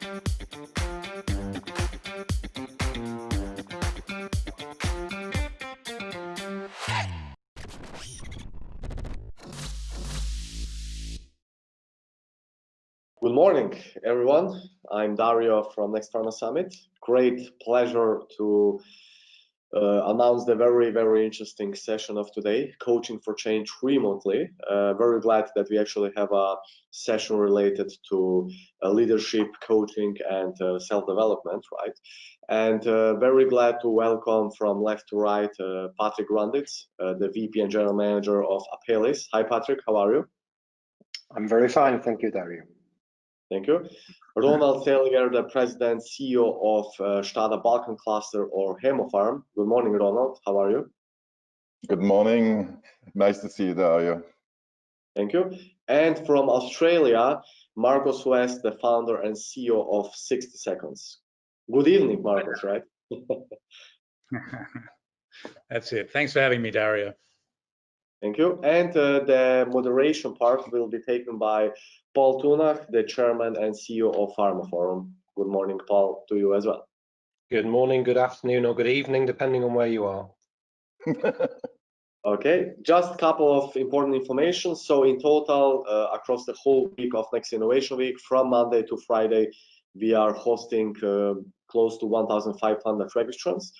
Good morning, everyone. I'm Dario from Next Pharma Summit. Great pleasure to announce the very interesting session of today, Coaching for Change remotely. Very glad that we actually have a session related to leadership, coaching, and self-development, right? And very glad to welcome from left to right Patrick Runditz, the VP and General Manager of Apelis. Hi, Patrick. How are you? I'm very fine. Thank you, Dario. Thank you. Ronald Seliger, the President, CEO of Stada Balkan Cluster or Hemopharm. Good morning, Ronald. How are you? Good morning. Nice to see you, Dario. Thank you. And from Australia, Marcos West, the founder and CEO of 60 Seconds. Good evening, Marcos, right? That's it. Thanks for having me, Dario. Thank you. And the moderation part will be taken by Paul Tunach, the Chairman and CEO of Pharma Forum. Good morning, Paul, to you as well. Good morning, good afternoon, or good evening, depending on where you are. Okay, just a couple of important information. So in total, across the whole week of Next Innovation Week, from Monday to Friday, we are hosting close to 1,500 registrants.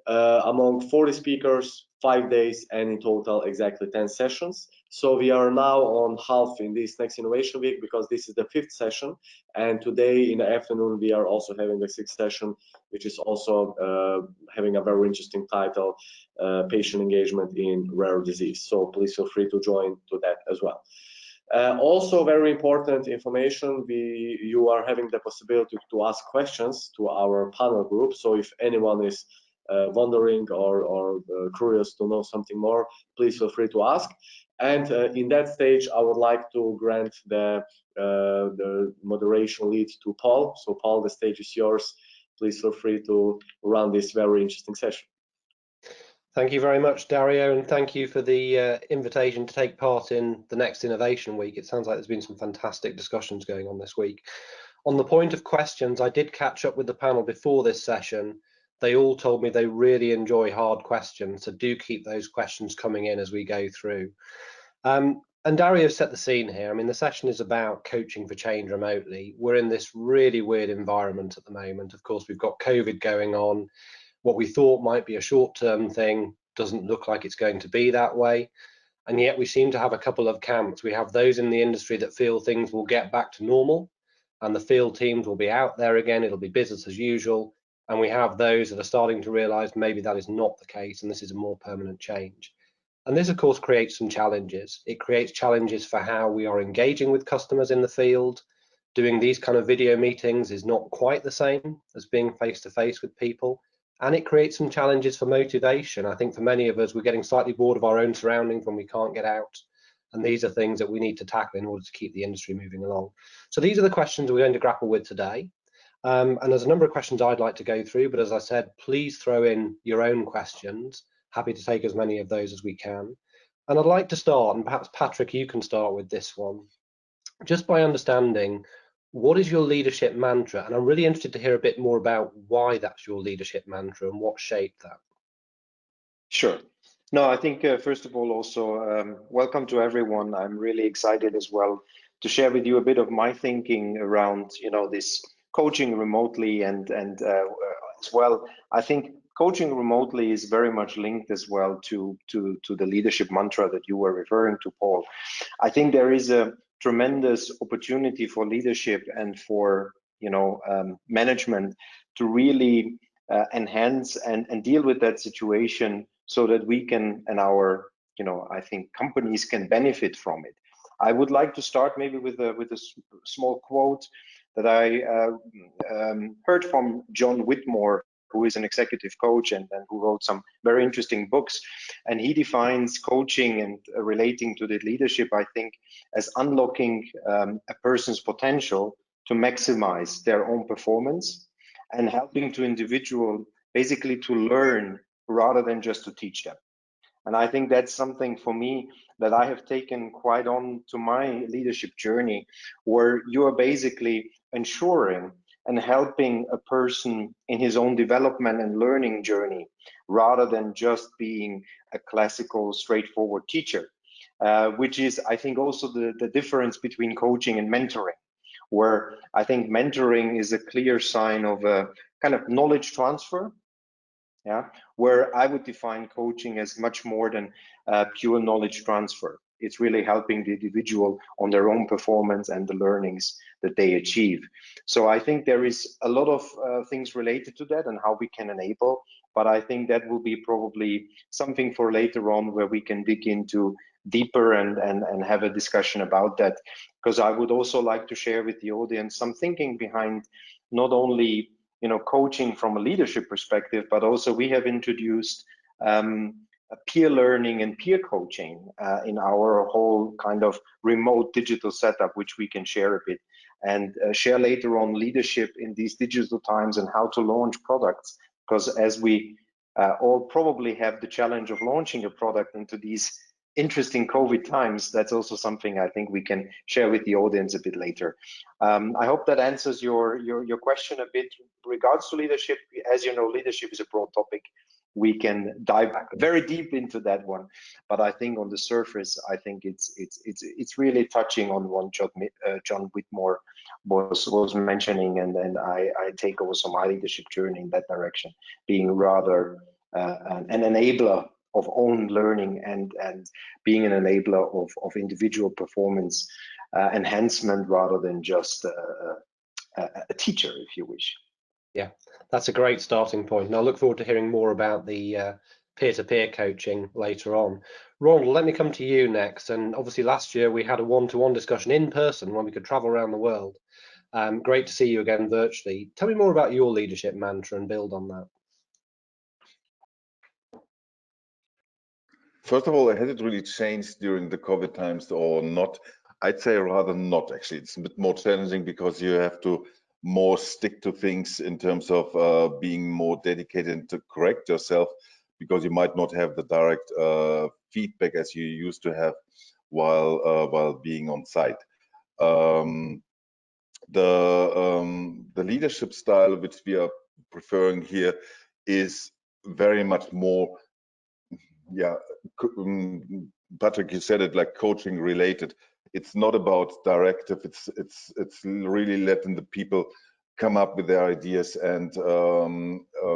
Among 40 speakers, 5 days, and in total exactly 10 sessions. So we are now on half in this Next Innovation Week because this is the 5th session, and today in the afternoon we are also having the 6th session, which is also having a very interesting title, Patient Engagement in Rare Disease. So please feel free to join to that as well. Also very important information, you are having the possibility to ask questions to our panel group. So if anyone is wondering or curious to know something more, please feel free to ask. And in that stage, I would like to grant the moderation lead to Paul. So Paul, the stage is yours. Please feel free to run this very interesting session. Thank you very much, Dario, and thank you for the invitation to take part in the Next Innovation Week. It sounds like there's been some fantastic discussions going on this week. On the point of questions, I did catch up with the panel before this session. They all told me they really enjoy hard questions, so do keep those questions coming in as we go through. And Dario set the scene here. I mean, the session is about coaching for change remotely. We're in this really weird environment at the moment. Of course, we've got COVID going on. What we thought might be a short-term thing doesn't look like it's going to be that way. And yet we seem to have a couple of camps. We have those in the industry that feel things will get back to normal and the field teams will be out there again. It'll be business as usual. And we have those that are starting to realize maybe that is not the case and this is a more permanent change. And this, of course, creates some challenges. It creates challenges for how we are engaging with customers in the field. Doing these kind of video meetings is not quite the same as being face-to-face with people. And it creates some challenges for motivation. I think for many of us, we're getting slightly bored of our own surroundings when we can't get out. And these are things that we need to tackle in order to keep the industry moving along. So these are the questions we're going to grapple with today. And there's a number of questions I'd like to go through, but as I said, please throw in your own questions. Happy to take as many of those as we can. And I'd like to start, and perhaps Patrick, you can start with this one, just by understanding what is your leadership mantra? And I'm really interested to hear a bit more about why that's your leadership mantra and what shaped that. Sure. No, I think first of all, also welcome to everyone. I'm really excited as well to share with you a bit of my thinking around, this coaching remotely and as well. I think coaching remotely is very much linked as well to the leadership mantra that you were referring to, Paul. I think there is a tremendous opportunity for leadership and for management to really enhance and deal with that situation so that we can and our I think companies can benefit from it. I would like to start maybe with a small quote that I heard from John Whitmore, who is an executive coach and who wrote some very interesting books. And he defines coaching and relating to the leadership, I think, as unlocking a person's potential to maximize their own performance and helping to individual basically to learn rather than just to teach them. And I think that's something for me that I have taken quite on to my leadership journey, where you are basically ensuring and helping a person in his own development and learning journey, rather than just being a classical, straightforward teacher, which is, I think, also the difference between coaching and mentoring, where I think mentoring is a clear sign of a kind of knowledge transfer, yeah, where I would define coaching as much more than pure knowledge transfer. It's really helping the individual on their own performance and the learnings that they achieve. So I think there is a lot of things related to that and how we can enable, but I think that will be probably something for later on, where we can dig into deeper and have a discussion about that, because I would also like to share with the audience some thinking behind not only coaching from a leadership perspective, but also we have introduced peer learning and peer coaching in our whole kind of remote digital setup, which we can share a bit and share later on leadership in these digital times and how to launch products. Because as we all probably have the challenge of launching a product into these interesting COVID times, that's also something I think we can share with the audience a bit later. I hope that answers your question a bit regards to leadership. As you know, leadership is a broad topic. We can dive very deep into that one, but I think on the surface, I think it's really touching on what John Whitmore was mentioning, and then I take also my leadership journey in that direction, being rather an enabler of own learning and being an enabler of individual performance enhancement, rather than just a teacher, if you wish. Yeah, that's a great starting point. And I look forward to hearing more about the peer-to-peer coaching later on. Ronald, let me come to you next. And obviously last year we had a one-to-one discussion in person when we could travel around the world. Great to see you again virtually. Tell me more about your leadership mantra and build on that. First of all, has it really changed during the COVID times or not? I'd say rather not, actually. It's a bit more challenging because you have to more stick to things in terms of being more dedicated and to correct yourself, because you might not have the direct feedback as you used to have while being on site. The leadership style which we are preferring here is very much more, yeah, Patrick, you said it, like coaching related. It's not about directive. It's really letting the people come up with their ideas and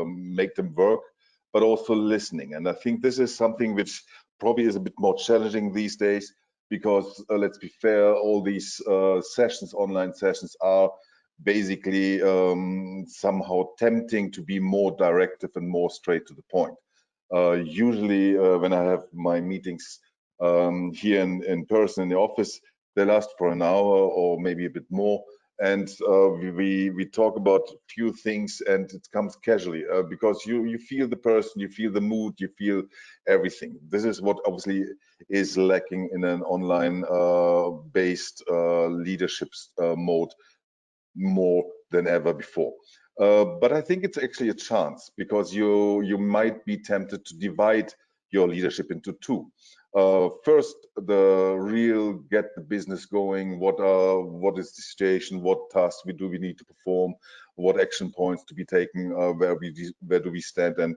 make them work, but also listening. And I think this is something which probably is a bit more challenging these days, because let's be fair, all these sessions, online sessions, are basically somehow tempting to be more directive and more straight to the point. Usually when I have my meetings here in person in the office, they last for an hour or maybe a bit more, and we talk about few things, and it comes casually because you feel the person, you feel the mood, you feel everything. This is what obviously is lacking in an online based leadership mode more than ever before. But I think it's actually a chance, because you might be tempted to divide your leadership into two. First, the real get the business going. What is the situation? What tasks we need to perform? What action points to be taken? Where do we stand? And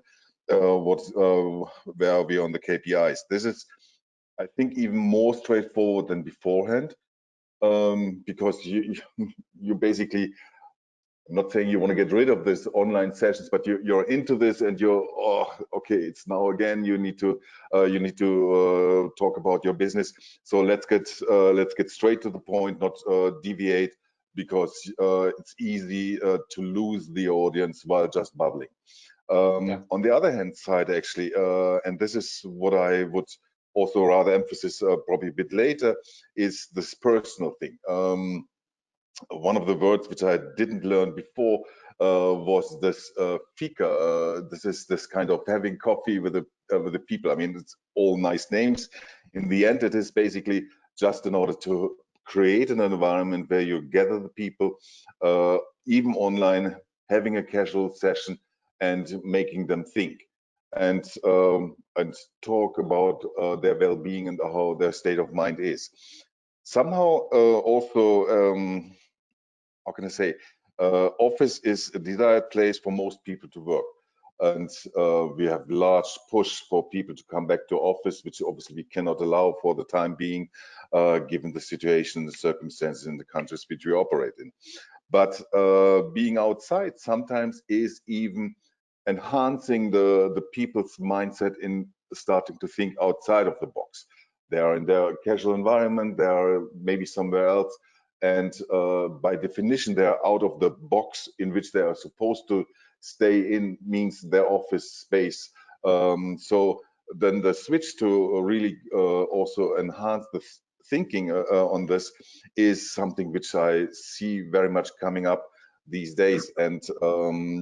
where are we on the KPIs? This is, I think, even more straightforward than beforehand, because you basically, I'm not saying you want to get rid of this online sessions, but you're into this, and you're, oh, okay, it's now again. You need to talk about your business. So let's get straight to the point, not deviate, because it's easy to lose the audience while just babbling. Yeah. On the other hand side, actually, and this is what I would also rather emphasize probably a bit later, is this personal thing. One of the words which I didn't learn before was this fika. This is this kind of having coffee with the people. I mean, it's all nice names. In the end, it is basically just in order to create an environment where you gather the people, even online, having a casual session and making them think and talk about their well-being and how their state of mind is. Somehow also, how can I say, office is a desired place for most people to work. And we have large push for people to come back to office, which obviously we cannot allow for the time being, given the situation, the circumstances in the countries which we operate in. But being outside sometimes is even enhancing the people's mindset in starting to think outside of the box. They are in their casual environment, they are maybe somewhere else, and by definition they are out of the box in which they are supposed to stay in, means their office space. So then the switch to really also enhance the thinking on this is something which I see very much coming up these days. And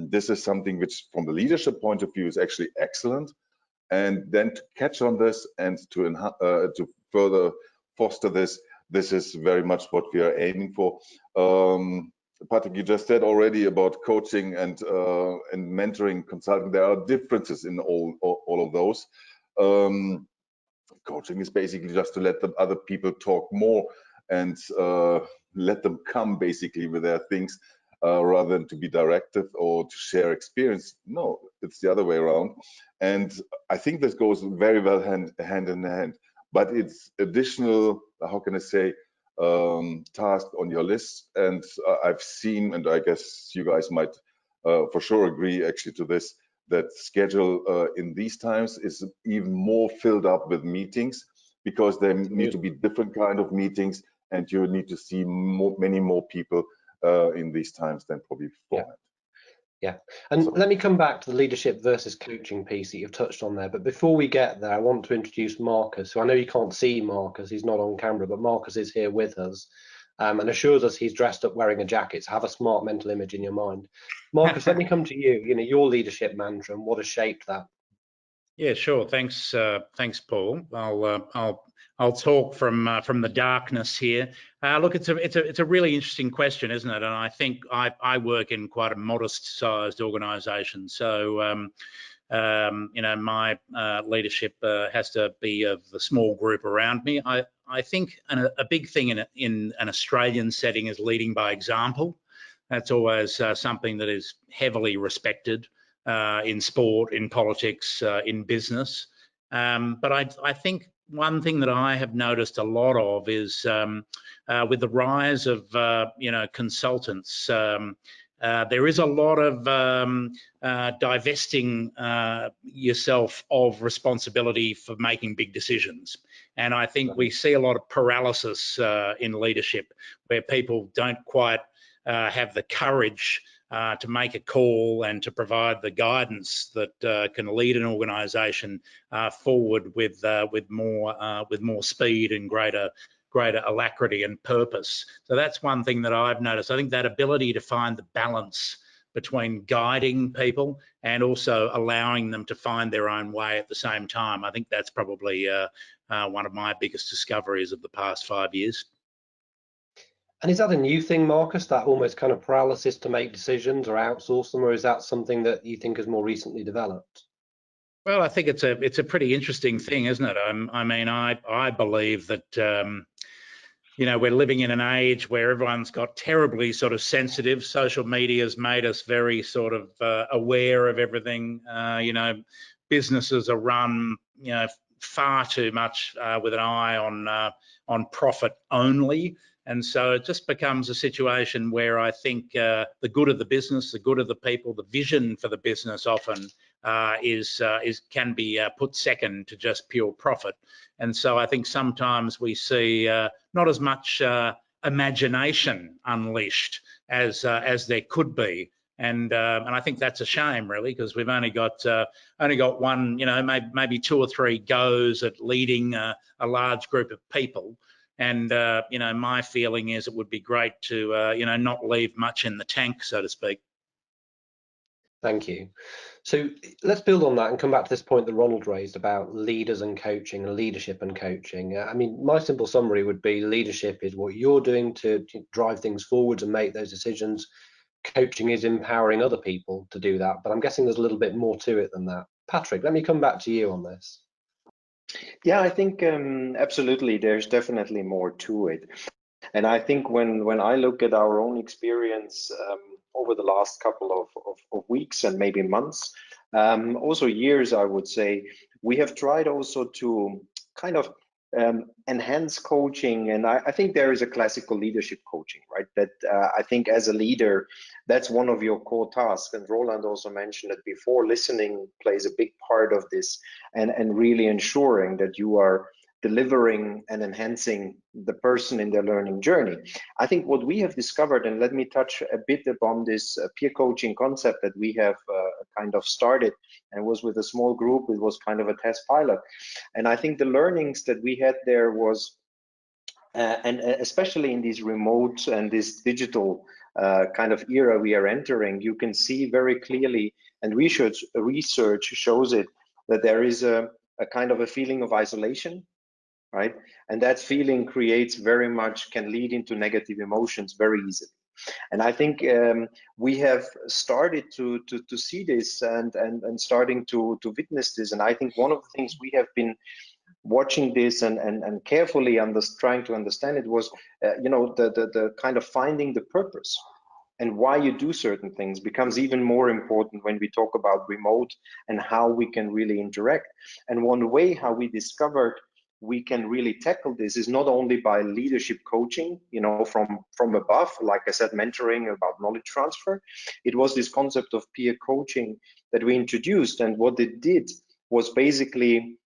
this is something which from the leadership point of view is actually excellent. And then to catch on this and to further foster this, this is very much what we are aiming for. Patrick, you just said already about coaching and mentoring, consulting. There are differences in all of those. Coaching is basically just to let the other people talk more and let them come basically with their things rather than to be directive or to share experience. No, it's the other way around. And I think this goes very well hand in hand. But it's additional, how can I say, task on your list. And I've seen, and I guess you guys might for sure agree actually to this, that schedule in these times is even more filled up with meetings, because there need to be different kind of meetings, and you need to see many more people in these times than probably before. Yeah, and so, let me come back to the leadership versus coaching piece that you've touched on there. But before we get there, I want to introduce Marcus, who I know you can't see Marcus, he's not on camera, but Marcus is here with us and assures us he's dressed up wearing a jacket. So have a smart mental image in your mind. Marcus, let me come to you. You know, your leadership mantra and what has shaped that. Yeah, sure. Thanks, thanks, Paul. I'll talk from the darkness here. Look, it's a really interesting question, isn't it? And I think I work in quite a modest-sized organisation, so you know, my leadership has to be of the small group around me. I think a big thing in an Australian setting is leading by example. That's always something that is heavily respected in sport, in politics, in business. But I think one thing that I have noticed a lot of is with the rise of you know, consultants, there is a lot of divesting yourself of responsibility for making big decisions. And I think we see a lot of paralysis in leadership, where people don't quite have the courage to make a call and to provide the guidance that can lead an organisation forward with more speed and greater alacrity and purpose. So that's one thing that I've noticed. I think that ability to find the balance between guiding people and also allowing them to find their own way at the same time, I think that's probably one of my biggest discoveries of the past 5 years. And is that a new thing, Marcus, that almost kind of paralysis to make decisions or outsource them, or is that something that you think has more recently developed? Well, I think it's a pretty interesting thing, isn't it? I mean, I believe that you know, we're living in an age where everyone's got terribly sort of sensitive. Social media has made us very sort of aware of everything. You know, businesses are run, you know, far too much with an eye on profit only. And so it just becomes a situation where I think the good of the business, the good of the people, the vision for the business often can be put second to just pure profit. And so I think sometimes we see not as much imagination unleashed as there could be. And I think that's a shame, really, because we've only got one, you know, maybe 2 or 3 goes at leading a large group of people. And you know, my feeling is it would be great to you know, not leave much in the tank, so to speak. Thank you. So let's build on that and come back to this point that Ronald raised about leaders and coaching, and leadership and coaching. I mean, my simple summary would be leadership is what you're doing to drive things forwards and make those decisions. Coaching is empowering other people to do that, but I'm guessing there's a little bit more to it than that. Patrick, let me come back to you on this. Yeah, I think absolutely, there's definitely more to it. And I think when I look at our own experience over the last couple of weeks and maybe months, also years, I would say, we have tried also to kind of enhance coaching. And I think there is a classical leadership coaching, right? That I think as a leader, that's one of your core tasks. And Roland also mentioned it before, listening plays a big part of this, and really ensuring that you are delivering and enhancing the person in their learning journey. I think what we have discovered, and let me touch a bit upon this peer coaching concept that we have kind of started, and was with a small group. It was kind of a test pilot. And I think the learnings that we had there was, and especially in these remote and this digital kind of era we are entering, you can see very clearly, and research shows it, that there is a kind of a feeling of isolation, right? And that feeling creates very much, can lead into negative emotions very easily. And I think we have started to see this and starting to witness this. And I think one of the things we have been watching this and carefully trying to understand it was, you know, the kind of finding the purpose and why you do certain things becomes even more important when we talk about remote and how we can really interact. And one way how we discovered we can really tackle this is not only by leadership coaching, you know, from above, like I said, mentoring about knowledge transfer. It was this concept of peer coaching that we introduced, and what it did was basically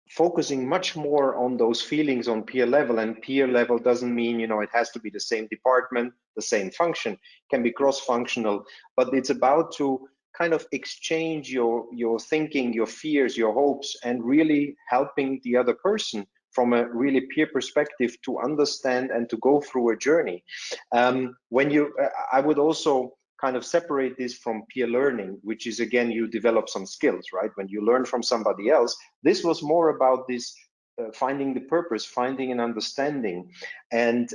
focusing much more on those feelings on peer level. And peer level doesn't mean, you know, it has to be the same department, the same function, it can be cross-functional, but it's about to kind of exchange your thinking, your fears, your hopes, and really helping the other person from a really peer perspective to understand and to go through a journey. I would also kind of separate this from peer learning, which is, again, you develop some skills, right? When you learn from somebody else, this was more about this finding the purpose, finding an understanding, and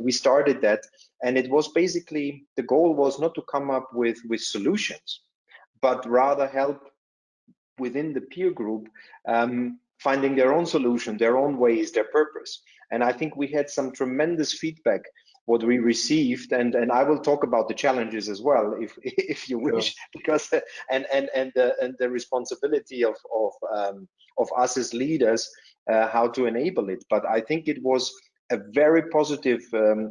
we started that. And it was basically, the goal was not to come up with solutions, but rather help within the peer group finding their own solution, their own ways, their purpose. And I think we had some tremendous feedback what we received, and I will talk about the challenges as well, if you wish, because and the responsibility of us as leaders, how to enable it. But I think it was a very positive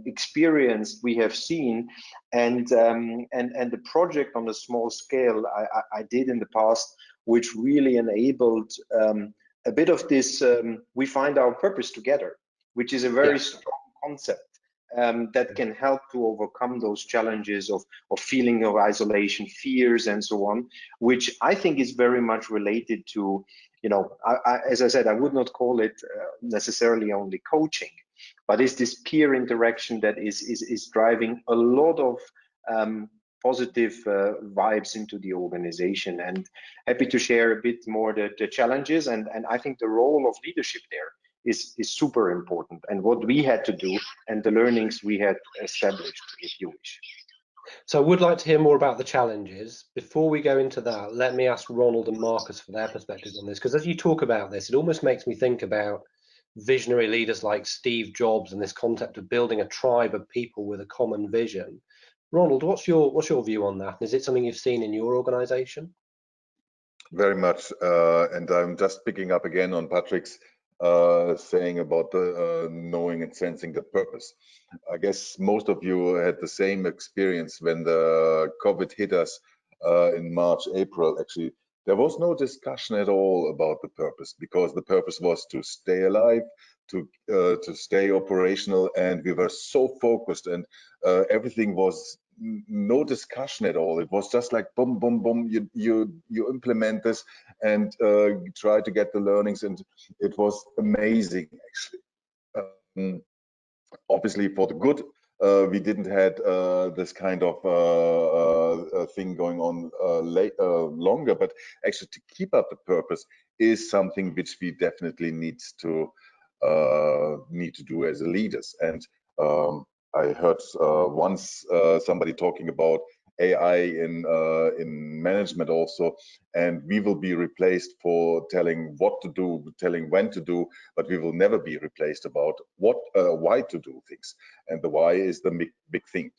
experience we have seen, and the project on a small scale I did in the past, which really enabled a bit of this. We find our purpose together, which is a very strong concept. That can help to overcome those challenges of feeling of isolation, fears, and so on, which I think is very much related to, you know, as I said, I would not call it necessarily only coaching, but it's this peer interaction that is driving a lot of positive vibes into the organization. And happy to share a bit more the challenges, and I think the role of leadership there is super important, and what we had to do and the learnings we had established, if you wish. So I would like to hear more about the challenges. Before we go into that, let me ask Ronald and Marcus for their perspectives on this, because as you talk about this, it almost makes me think about visionary leaders like Steve Jobs and this concept of building a tribe of people with a common vision. Ronald, what's your view on that? Is it something you've seen in your organization? Very much, and I'm just picking up again on Patrick's saying about the knowing and sensing the purpose. I guess most of you had the same experience when the COVID hit us in March, April. Actually, there was no discussion at all about the purpose, because the purpose was to stay alive, to stay operational, and we were so focused, and everything was no discussion at all. It was just like boom, boom, boom. You implement this and try to get the learnings, and it was amazing actually. Obviously, for the good, we didn't had this kind of thing going on longer, but actually to keep up the purpose is something which we definitely need to do as leaders. And I heard once somebody talking about AI in management also, and we will be replaced for telling what to do, telling when to do, but we will never be replaced about why to do things, and the why is the big thing.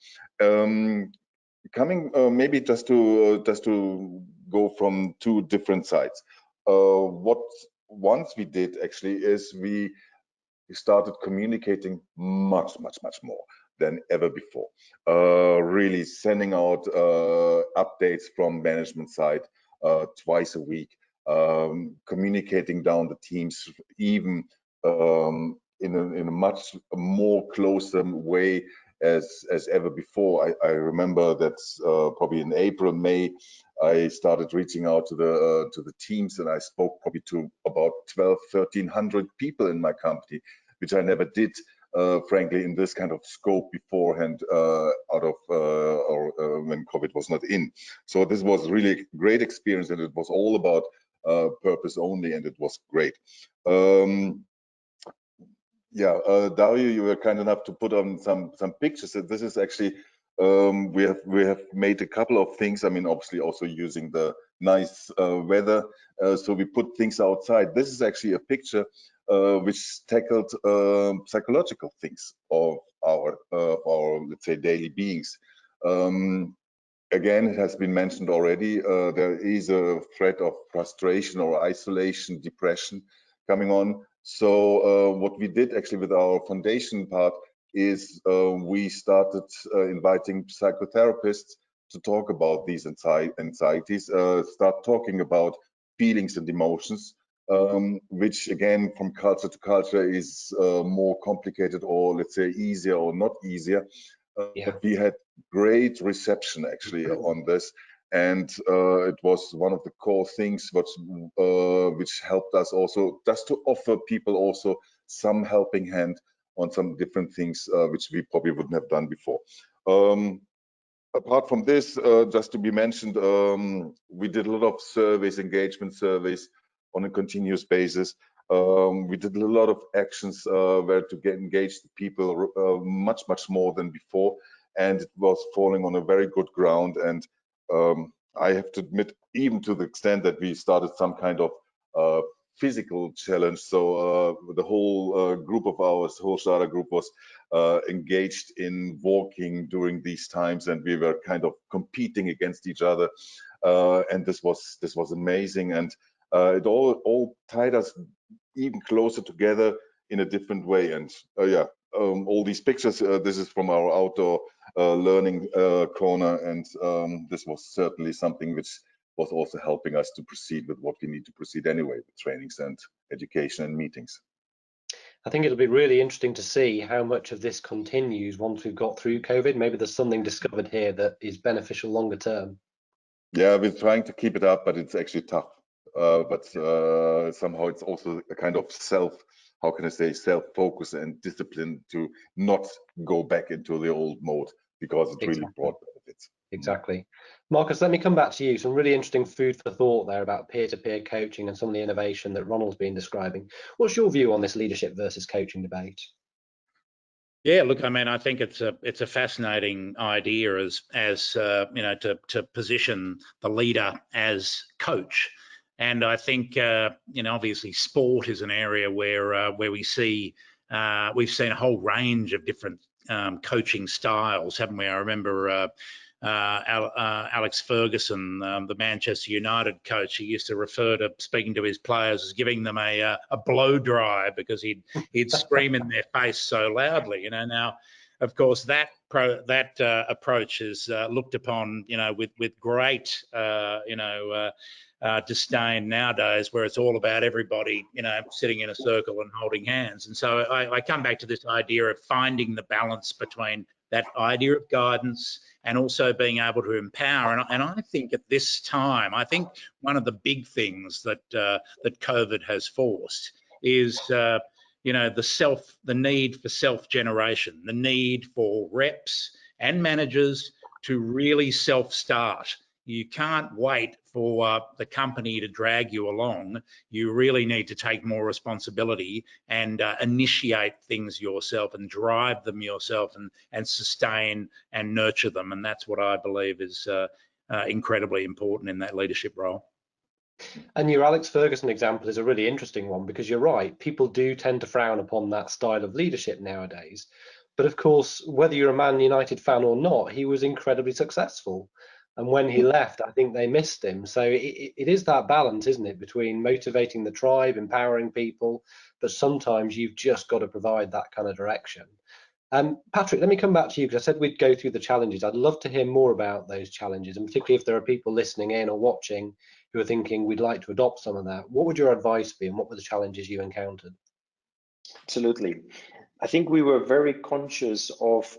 Coming maybe just to go from two different sides. What once we did actually is we started communicating much more than ever before. Really sending out updates from management side twice a week, communicating down the teams even in a much more closer way as ever before. I remember that probably in April, May, I started reaching out to the teams, and I spoke probably to about 1,300 people in my company, which I never did, frankly, in this kind of scope beforehand, when COVID was not in. So this was really a great experience, and it was all about purpose only, and it was great. Dario, you were kind enough to put on some pictures. And this is actually we have made a couple of things. I mean, obviously also using the nice weather, so we put things outside. This is actually a picture which tackled psychological things of our let's say daily beings. Again, it has been mentioned already. There is a threat of frustration or isolation, depression coming on. So what we did actually with our foundation part is we started inviting psychotherapists to talk about these anxieties, start talking about feelings and emotions, which again, from culture to culture is more complicated, or let's say easier or not easier. But we had great reception actually on this. And it was one of the core things which helped us also just to offer people also some helping hand on some different things which we probably wouldn't have done before. Apart from this, just to be mentioned, we did a lot of surveys, engagement surveys on a continuous basis. We did a lot of actions where to get engaged people much more than before, and it was falling on a very good ground. And I have to admit, even to the extent that we started some kind of physical challenge. So the whole group of ours, the whole Starter group was engaged in walking during these times, and we were kind of competing against each other. And this was amazing, and it all tied us even closer together in a different way. And all these pictures, this is from our outdoor learning corner, and this was certainly something which was also helping us to proceed with what we need to proceed anyway, with trainings and education and meetings. I think it'll be really interesting to see how much of this continues once we've got through COVID. Maybe there's something discovered here that is beneficial longer term. Yeah, we're trying to keep it up, but it's actually tough. But somehow it's also a kind of self-focus and discipline to not go back into the old mode, because it really brought benefits. Exactly. Marcus, let me come back to you. Some really interesting food for thought there about peer-to-peer coaching and some of the innovation that Ronald's been describing. What's your view on this leadership versus coaching debate? Yeah, look, I mean, I think it's a fascinating idea as you know, to position the leader as coach. And I think you know, obviously sport is an area where we see we've seen a whole range of different coaching styles, haven't we? I remember Alex Ferguson, the Manchester United coach, he used to refer to speaking to his players as giving them a blow dry, because he'd scream in their face so loudly. You know, now, of course, that approach is looked upon, you know, with great you know, disdain nowadays, where it's all about everybody, you know, sitting in a circle and holding hands. And so I come back to this idea of finding the balance between that idea of guidance and also being able to empower. And I think at this time, I think one of the big things that that COVID has forced is you know, the need for self-generation, the need for reps and managers to really self-start You can't wait for the company to drag you along. You really need to take more responsibility and initiate things yourself and drive them yourself and sustain and nurture them. And that's what I believe is incredibly important in that leadership role. And your Alex Ferguson example is a really interesting one, because you're right, people do tend to frown upon that style of leadership nowadays. But of course, whether you're a Man United fan or not, he was incredibly successful. And when he left, I think they missed him. So it is that balance, isn't it, between motivating the tribe, empowering people, but sometimes you've just got to provide that kind of direction. Patrick, let me come back to you, because I said we'd go through the challenges. I'd love to hear more about those challenges, and particularly if there are people listening in or watching who are thinking we'd like to adopt some of that. What would your advice be, and what were the challenges you encountered? Absolutely. I think we were very conscious of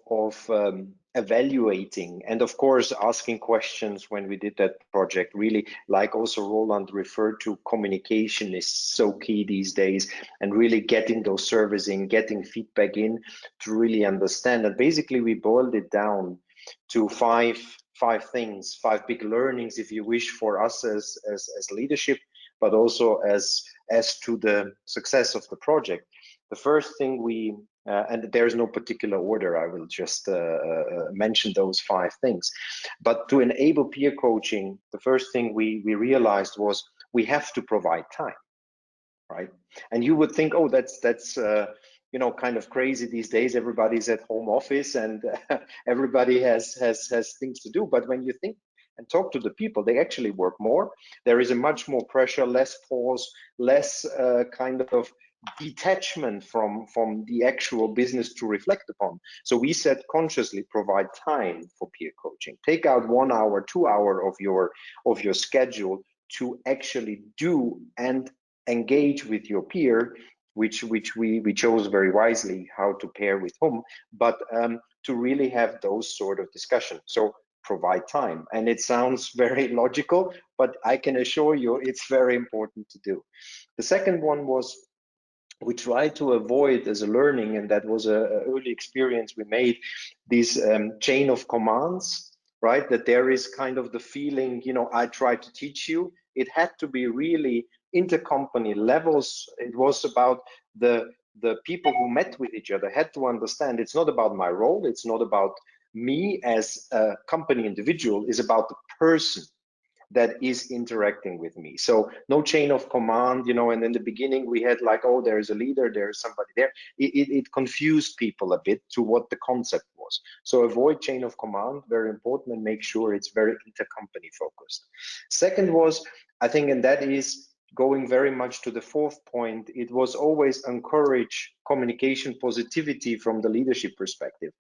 evaluating and of course asking questions when we did that project. Really, like also Roland referred to, communication is so key these days, and really getting those surveys in, getting feedback in to really understand. And basically we boiled it down to five things, five big learnings, if you wish, for us as leadership, but also as to the success of the project. The first thing we, and there's no particular order, I will just mention those five things. But to enable peer coaching, the first thing we realized was we have to provide time, right? And you would think, oh, that's you know, kind of crazy these days. Everybody's at home office and everybody has things to do. But when you think and talk to the people, they actually work more. There is a much more pressure, less pause, less kind of detachment from the actual business to reflect upon. So we said consciously provide time for peer coaching. Take out 1 hour, 2 hours of your schedule to actually do and engage with your peer, which we chose very wisely how to pair with whom, but to really have those sort of discussions. So provide time. And it sounds very logical, but I can assure you it's very important to do. The second one was we tried to avoid as a learning, and that was an early experience we made, this chain of commands, right? That there is kind of the feeling, you know, I try to teach you. It had to be really intercompany levels. It was about the people who met with each other had to understand it's not about my role, it's not about me as a company individual, it's about the person that is interacting with me. So no chain of command, you know, and in the beginning we had like, oh, there's a leader, there's somebody there. It confused people a bit to what the concept was. So avoid chain of command, very important, and make sure it's very intercompany focused. Second was, I think, and that is going very much to the fourth point, it was always encourage communication positivity from the leadership perspective.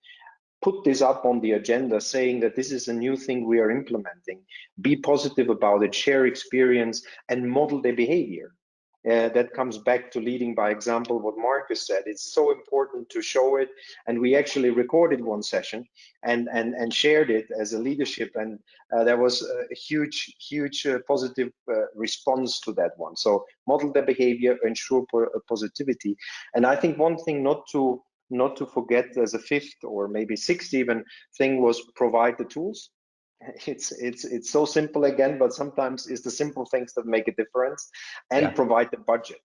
Put this up on the agenda, saying that this is a new thing we are implementing. Be positive about it, share experience, and model the behavior. That comes back to leading by example, what Marcus said. It's so important to show it. And we actually recorded one session and shared it as a leadership. And there was a huge positive response to that one. So model the behavior, ensure positivity. And I think one thing not to forget as a fifth or maybe sixth even thing was provide the tools. It's so simple again, but sometimes it's the simple things that make a difference, and provide the budget.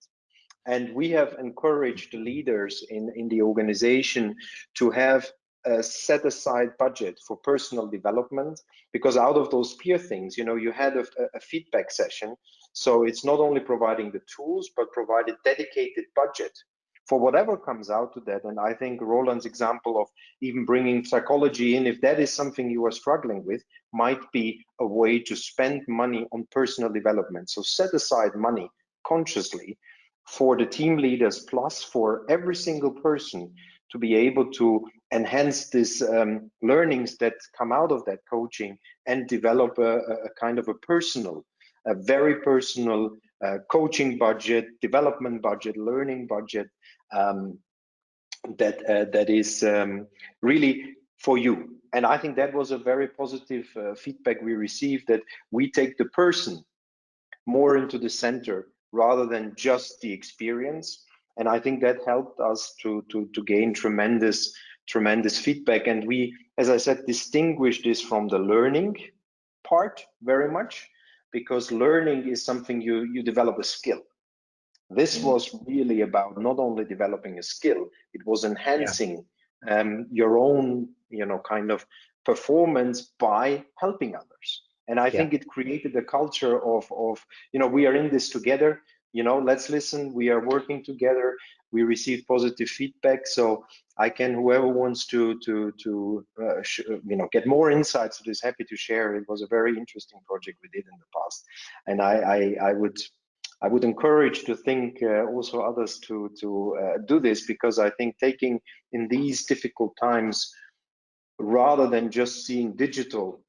And we have encouraged the leaders in the organization to have a set aside budget for personal development, because out of those peer things, you know, you had a feedback session. So it's not only providing the tools, but provide a dedicated budget for whatever comes out to that. And I think Roland's example of even bringing psychology in, if that is something you are struggling with, might be a way to spend money on personal development. So set aside money consciously for the team leaders, plus for every single person to be able to enhance these learnings that come out of that coaching and develop a kind of a very personal coaching budget, development budget, learning budget, that is really for you. And I think that was a very positive feedback we received, that we take the person more into the center rather than just the experience. And I think that helped us to gain tremendous feedback. And we, as I said, distinguish this from the learning, part very much, because learning is something you develop a skill. This was really about not only developing a skill, it was enhancing your own, kind of performance by helping others. And I think it created a culture of, we are in this together, let's listen, we are working together, we receive positive feedback. So I can, whoever wants to get more insights to this, happy to share. It was a very interesting project we did in the past. And I would encourage to think also others to do this, because I think taking in these difficult times, rather than just seeing digital,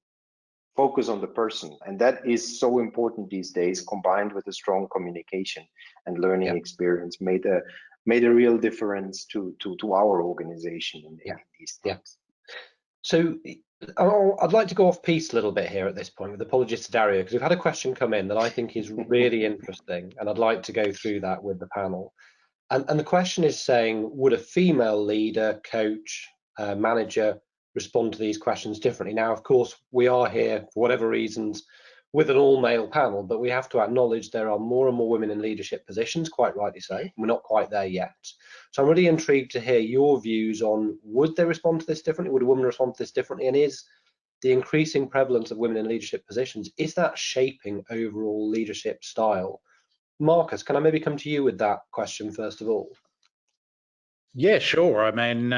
focus on the person. And that is so important these days, combined with a strong communication and learning experience, made a real difference to our organization in these times. So I'd like to go off piece a little bit here at this point, with apologies to Dario, because we've had a question come in that I think is really interesting, and I'd like to go through that with the panel. And the question is saying, would a female leader, coach, manager respond to these questions differently? Now, of course, we are here for whatever reasons with an all-male panel, but we have to acknowledge there are more and more women in leadership positions, quite rightly so. We're not quite there yet. So I'm really intrigued to hear your views on, would they respond to this differently? Would a woman respond to this differently? And is the increasing prevalence of women in leadership positions, is that shaping overall leadership style? Marcus, can I maybe come to you with that question first of all? Yeah, sure. I mean,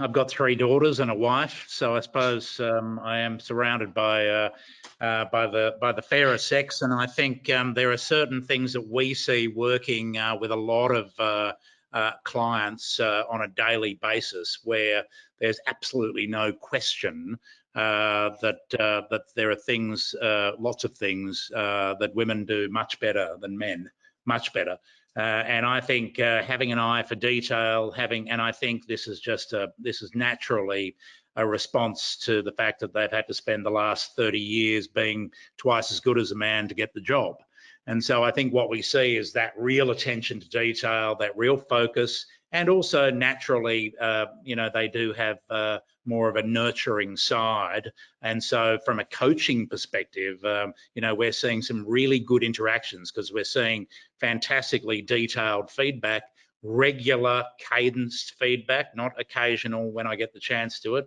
I've got 3 daughters and a wife, so I suppose I am surrounded by the fairer sex, and I think there are certain things that we see working with a lot of clients on a daily basis, where there's absolutely no question that there are things, lots of things that women do much better than men, much better. And I think having an eye for detail, and I think this is naturally a response to the fact that they've had to spend the last 30 years being twice as good as a man to get the job. And so I think what we see is that real attention to detail, that real focus, and also naturally, they do have more of a nurturing side. And so from a coaching perspective, we're seeing some really good interactions, because we're seeing fantastically detailed feedback, regular cadenced feedback, not occasional when I get the chance to it.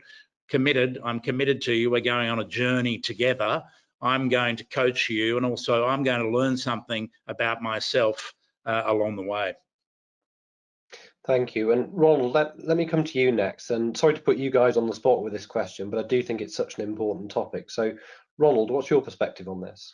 I'm committed to you. We're going on a journey together. I'm going to coach you, and also I'm going to learn something about myself along the way. Thank you. And Ronald, let me come to you next. And sorry to put you guys on the spot with this question, but I do think it's such an important topic. So Ronald, what's your perspective on this?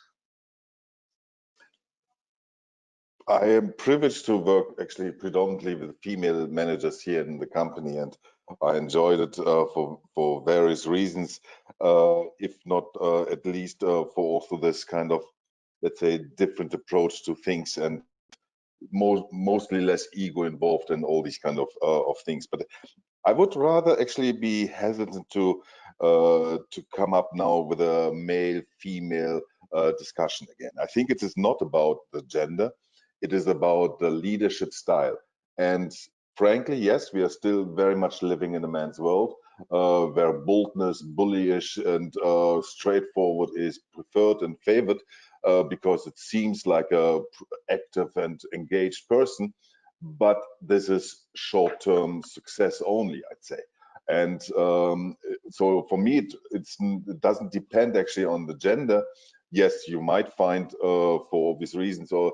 I am privileged to work actually predominantly with female managers here in the company, and I enjoyed it for various reasons, if not at least for also this kind of, let's say, different approach to things, and mostly less ego involved and all these kind of things. But I would rather actually be hesitant to come up now with a male-female discussion again. I think it is not about the gender. It is about the leadership style. And frankly, yes, we are still very much living in a man's world, where boldness, bullyish, and straightforward is preferred and favored, because it seems like a active and engaged person. But this is short-term success only, I'd say. And so for me, it doesn't depend actually on the gender. Yes, you might find, for obvious reasons, or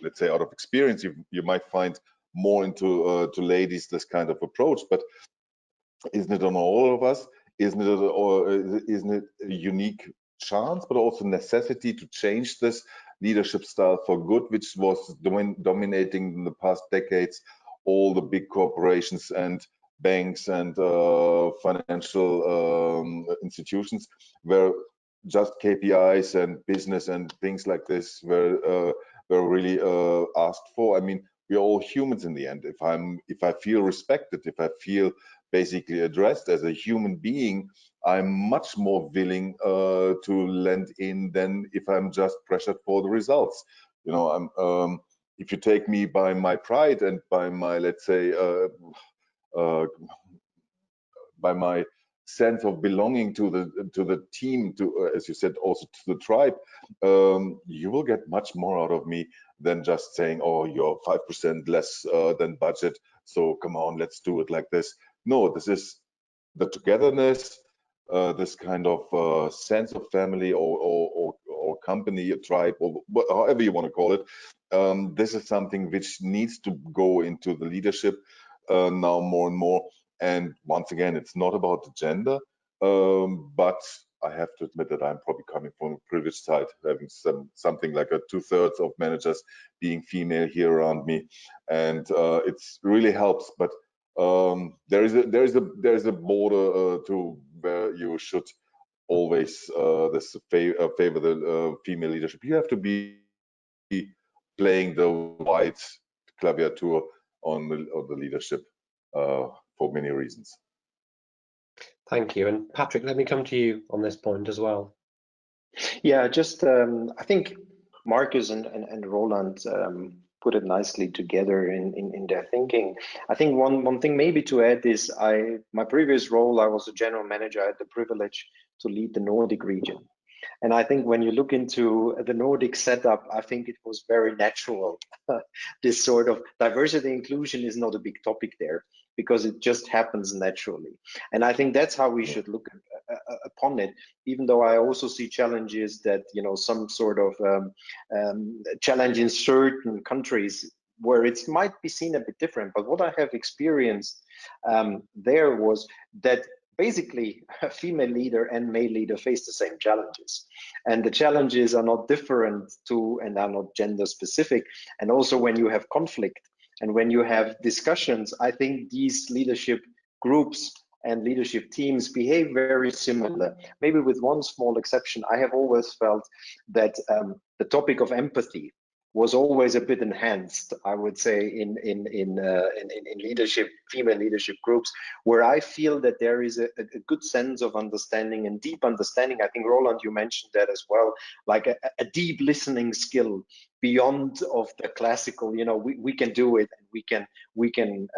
let's say out of experience, you might find more into to ladies this kind of approach. But isn't it on all of us? Isn't it a unique chance, but also necessity to change this leadership style for good, which was dominating in the past decades all the big corporations and banks and financial institutions, where just KPIs and business and things like this were really asked for. I mean, we're all humans in the end. If I feel respected, if I feel basically addressed as a human being, I'm much more willing to lend in than if I'm just pressured for the results. If you take me by my pride and by my, let's say, by my sense of belonging to the team, to as you said, also to the tribe, you will get much more out of me than just saying, oh, you're 5% less than budget, so come on, let's do it like this. No, this is the togetherness, this kind of sense of family or company, a tribe, or however you want to call it. This is something which needs to go into the leadership now more and more. And once again, it's not about the gender, but I have to admit that I'm probably coming from a privileged side, having something like a 2/3 of managers being female here around me, and it's really helps. But there is a border to where you should always favor the female leadership. You have to be playing the white claviature on the leadership for many reasons. Thank you. And Patrick, let me come to you on this point as well. Yeah, just I think Marcus and Roland put it nicely together in their thinking. I think one thing maybe to add is my previous role, I was a general manager. I had the privilege to lead the Nordic region. And I think when you look into the Nordic setup, I think it was very natural. This sort of diversity inclusion is not a big topic there because it just happens naturally. And I think that's how we should look upon it, even though I also see challenges that, you know, some sort of challenge in certain countries where it might be seen a bit different. But what I have experienced there was that basically a female leader and male leader face the same challenges, and the challenges are not different to and are not gender specific. And also when you have conflict and when you have discussions, I think these leadership groups and leadership teams behave very similar, maybe with one small exception. I have always felt that the topic of empathy was always a bit enhanced, I would say, in leadership, female leadership groups, where I feel that there is a good sense of understanding and deep understanding. I think, Roland, you mentioned that as well, like a deep listening skill beyond of the classical, you know, we can do it, and we can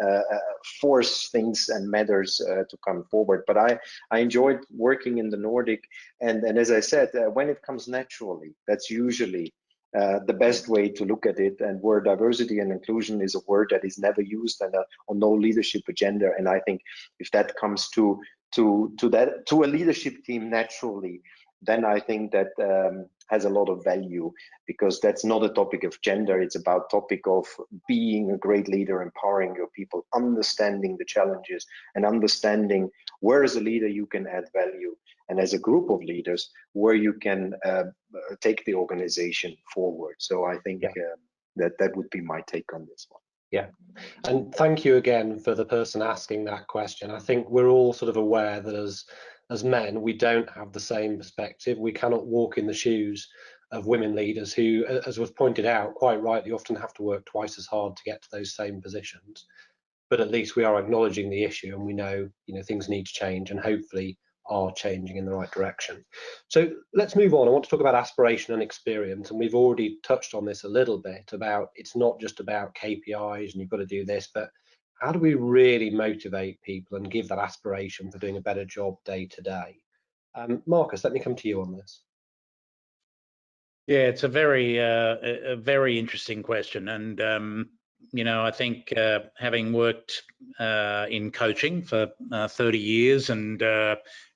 force things and matters to come forward. But I enjoyed working in the Nordic, and as I said, when it comes naturally, that's usually the best way to look at it, and where diversity and inclusion is a word that is never used and on no leadership agenda. And I think if that comes to a leadership team naturally, then I think that has a lot of value, because that's not a topic of gender. It's about topic of being a great leader, empowering your people, understanding the challenges, and understanding where as a leader you can add value, and as a group of leaders where you can take the organization forward. So I think that would be my take on this one. Yeah, and thank you again for the person asking that question. I think we're all sort of aware that as men, we don't have the same perspective. We cannot walk in the shoes of women leaders who, as was pointed out quite rightly, often have to work twice as hard to get to those same positions. But at least we are acknowledging the issue, and we know, you know, things need to change, and hopefully are changing in the right direction. So let's move on. I want to talk about aspiration and experience, and we've already touched on this a little bit about it's not just about KPIs and you've got to do this, but how do we really motivate people and give that aspiration for doing a better job day to day? Marcus, let me come to you on this. Yeah, it's a very interesting question, and you know, I think having worked in coaching for 30 years and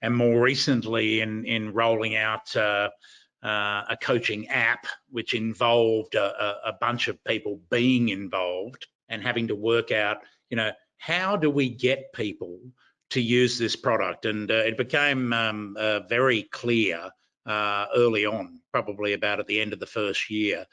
more recently in rolling out a coaching app, which involved a bunch of people being involved and having to work out, you know, how do we get people to use this product? And it became very clear early on, probably about at the end of the first year.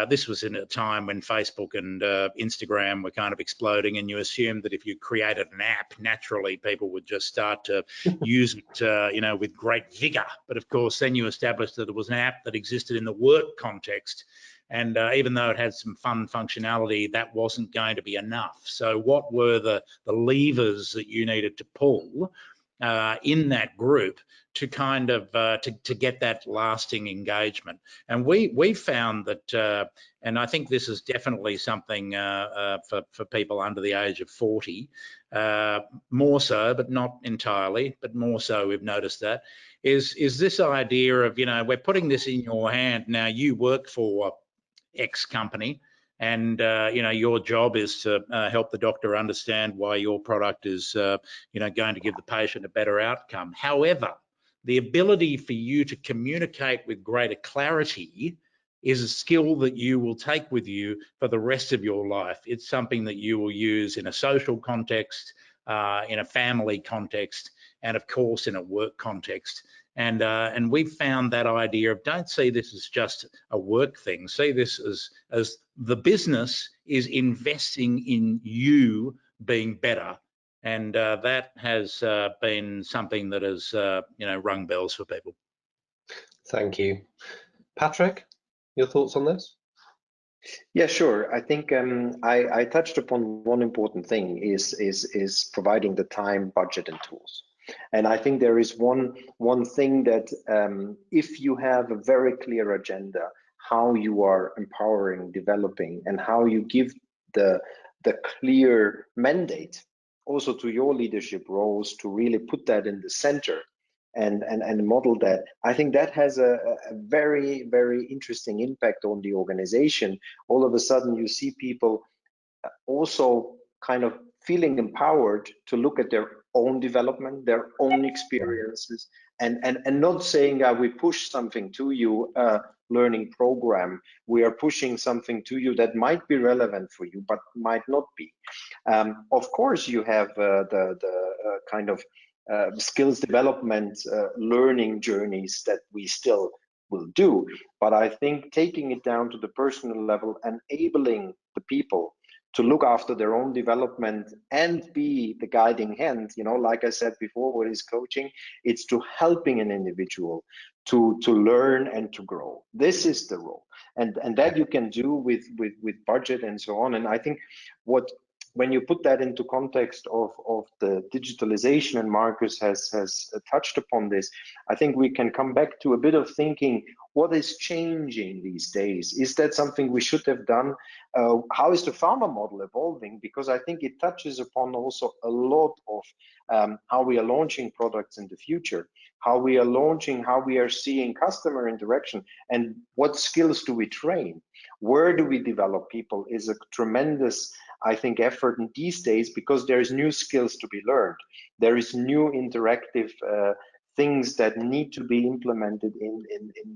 This was in a time when Facebook and Instagram were kind of exploding, and you assumed that if you created an app, naturally people would just start to use it, you know, with great vigor. But of course, then you established that it was an app that existed in the work context, and even though it had some fun functionality, that wasn't going to be enough. So what were the levers that you needed to pull in that group to kind of to get that lasting engagement? And we found that, and I think this is definitely something for people under the age of 40, more so, but not entirely, but more so, we've noticed that, is this idea of, we're putting this in your hand. Now you work for X company, and your job is to help the doctor understand why your product is going to give the patient a better outcome. However, the ability for you to communicate with greater clarity is a skill that you will take with you for the rest of your life. It's something that you will use in a social context, in a family context, and of course in a work context. And we've found that idea of, don't see this as just a work thing, see this as the business is investing in you being better. And that has been something that has rung bells for people. Thank you. Patrick, your thoughts on this? Yeah, sure. I think I touched upon one important thing is providing the time, budget, and tools. And I think there is one thing that if you have a very clear agenda, how you are empowering, developing, and how you give the clear mandate also to your leadership roles to really put that in the center and model that, I think that has a very, very interesting impact on the organization. All of a sudden you see people also kind of feeling empowered to look at their own development, their own experiences, and not saying we push something to you, learning program. We are pushing something to you that might be relevant for you, but might not be. Of course, you have the kind of skills development, learning journeys that we still will do. But I think taking it down to the personal level, enabling the people to look after their own development and be the guiding hand, like I said before, what is coaching? It's to helping an individual to learn and to grow. This is the role. And that you can do with budget and so on. And I think when you put that into context of the digitalization, and Marcus has touched upon this, I think we can come back to a bit of thinking, what is changing these days? Is that something we should have done? How is the pharma model evolving? Because I think it touches upon also a lot of how we are launching products in the future, how we are launching, how we are seeing customer interaction, and what skills do we train? Where do we develop people is a tremendous, I think, effort in these days, because there is new skills to be learned. There is new interactive things that need to be implemented in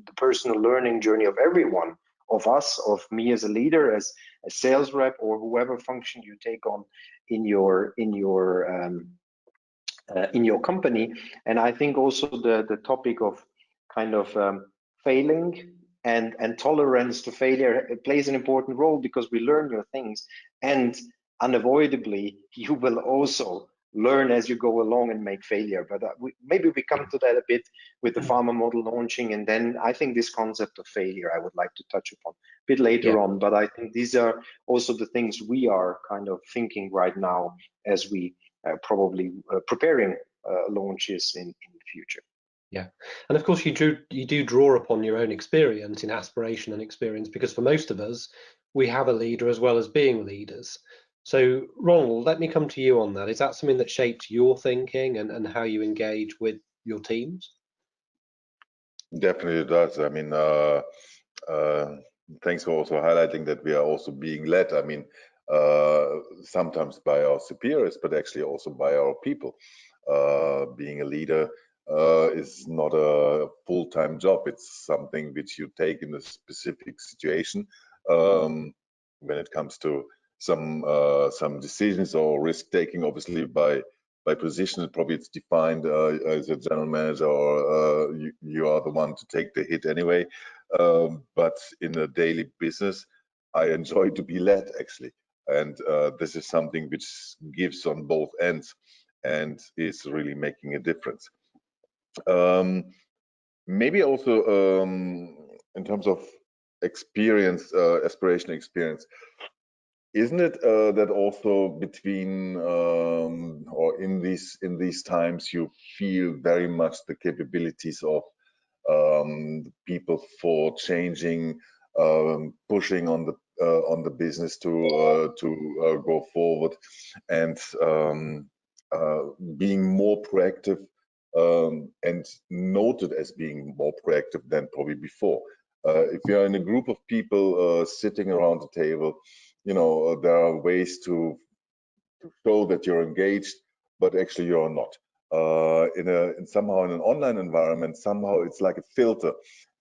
the personal learning journey of everyone, of us, of me as a leader, as a sales rep, or whoever function you take on in your company. And I think also the topic of kind of failing and tolerance to failure, it plays an important role, because we learn new things, and unavoidably you will also learn as you go along and make failure. But maybe we come to that a bit with the pharma model launching, and then I think this concept of failure I would like to touch upon a bit later on. But I think these are also the things we are kind of thinking right now as we probably preparing launches in the future. Yeah, and of course you do draw upon your own experience in aspiration and experience, because for most of us, we have a leader as well as being leaders. So Ronald, let me come to you on that. Is that something that shapes your thinking and how you engage with your teams? Definitely does. I mean, thanks for also highlighting that we are also being led. I mean, sometimes by our superiors, but actually also by our people. Being a leader is not a full-time job. It's something which you take in a specific situation. When it comes to some decisions or risk taking, obviously by position, probably it's defined as a general manager, or you are the one to take the hit anyway. But in a daily business, I enjoy to be led, actually, and this is something which gives on both ends and is really making a difference. Maybe also in terms of experience, aspiration experience, isn't it that also between or in these times you feel very much the capabilities of people for changing, pushing on on the business to go forward, and being more proactive, and noted as being more proactive than probably before. If you're in a group of people sitting around the table, you know, there are ways to show that you're engaged, but actually you're not. Somehow in an online environment, somehow it's like a filter,